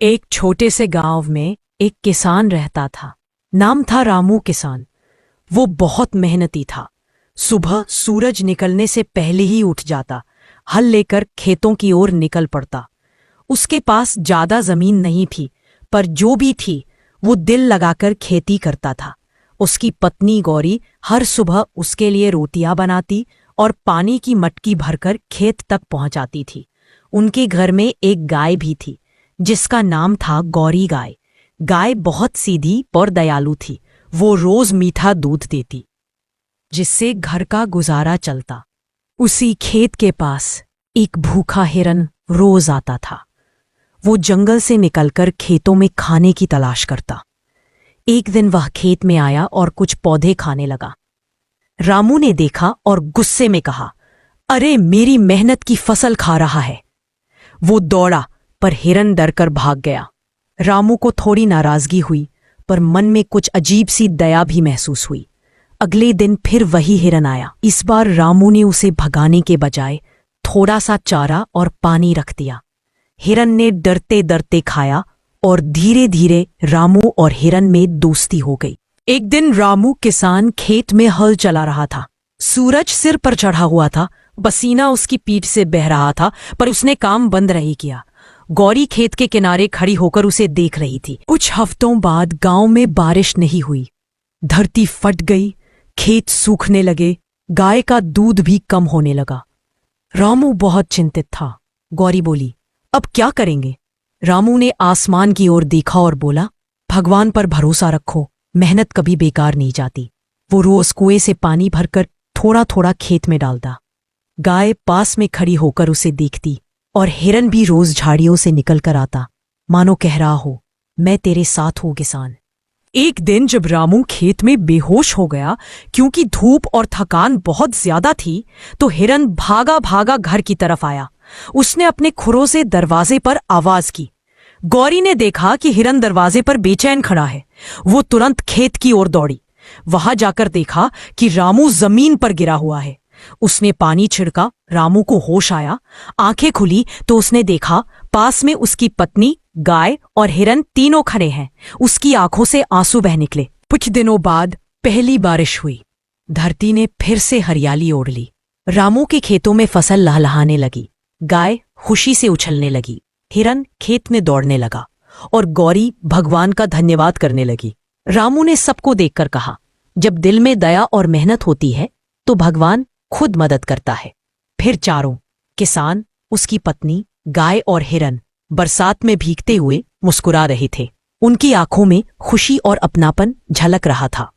एक छोटे से गांव में एक किसान रहता था। नाम था रामू किसान। वो बहुत मेहनती था। सुबह सूरज निकलने से पहले ही उठ जाता, हल लेकर खेतों की ओर निकल पड़ता। उसके पास ज्यादा जमीन नहीं थी, पर जो भी थी वो दिल लगाकर खेती करता था। उसकी पत्नी गौरी हर सुबह उसके लिए रोटियां बनाती और पानी की मटकी भरकर खेत तक पहुंचाती थी। उनके घर में एक गाय भी थी, जिसका नाम था गौरी गाय। गाय बहुत सीधी और दयालु थी। वो रोज मीठा दूध देती, जिससे घर का गुजारा चलता। उसी खेत के पास एक भूखा हिरन रोज आता था। वो जंगल से निकलकर खेतों में खाने की तलाश करता। एक दिन वह खेत में आया और कुछ पौधे खाने लगा। रामू ने देखा और गुस्से में कहा, अरे मेरी मेहनत की फसल खा रहा है। वो दौड़ा, पर हिरन डरकर भाग गया। रामू को थोड़ी नाराजगी हुई, पर मन में कुछ अजीब सी दया भी महसूस हुई। अगले दिन फिर वही हिरन आया। इस बार रामू ने उसे भगाने के बजाय थोड़ा सा चारा और पानी रख दिया। हिरन ने डरते डरते खाया और धीरे धीरे रामू और हिरन में दोस्ती हो गई। एक दिन रामू किसान खेत में हल चला रहा था। सूरज सिर पर चढ़ा हुआ था, पसीना उसकी पीठ से बह रहा था, पर उसने काम बंद नहीं किया। गौरी खेत के किनारे खड़ी होकर उसे देख रही थी। कुछ हफ्तों बाद गांव में बारिश नहीं हुई। धरती फट गई, खेत सूखने लगे, गाय का दूध भी कम होने लगा। रामू बहुत चिंतित था। गौरी बोली, अब क्या करेंगे? रामू ने आसमान की ओर देखा और बोला, भगवान पर भरोसा रखो, मेहनत कभी बेकार नहीं जाती। वो रोज कुएं से पानी भरकर थोड़ा थोड़ा खेत में डालता। गाय पास में खड़ी होकर उसे देखती और हिरन भी रोज झाड़ियों से निकल कर आता, मानो कह रहा हो, मैं तेरे साथ हूं किसान। एक दिन जब रामू खेत में बेहोश हो गया, क्योंकि धूप और थकान बहुत ज्यादा थी, तो हिरन भागा भागा घर की तरफ आया। उसने अपने खुरों से दरवाजे पर आवाज की। गौरी ने देखा कि हिरन दरवाजे पर बेचैन खड़ा है। वो तुरंत खेत की ओर दौड़ी। वहां जाकर देखा कि रामू जमीन पर गिरा हुआ है। उसने पानी छिड़का। रामू को होश आया। आंखें खुली तो उसने देखा पास में उसकी पत्नी, गाय और हिरन तीनों खड़े हैं। उसकी आंखों से आंसू बह निकले। कुछ दिनों बाद पहली बारिश हुई। धरती ने फिर से हरियाली ओढ़ ली। रामू के खेतों में फसल लहलहाने लगी। गाय खुशी से उछलने लगी। हिरन खेत में दौड़ने लगा और गौरी भगवान का धन्यवाद करने लगी। रामू ने सबको देखकर कहा, जब दिल में दया और मेहनत होती है तो भगवान खुद मदद करता है। फिर चारों, किसान, उसकी पत्नी, गाय और हिरन, बरसात में भीगते हुए मुस्कुरा रहे थे। उनकी आंखों में खुशी और अपनापन झलक रहा था।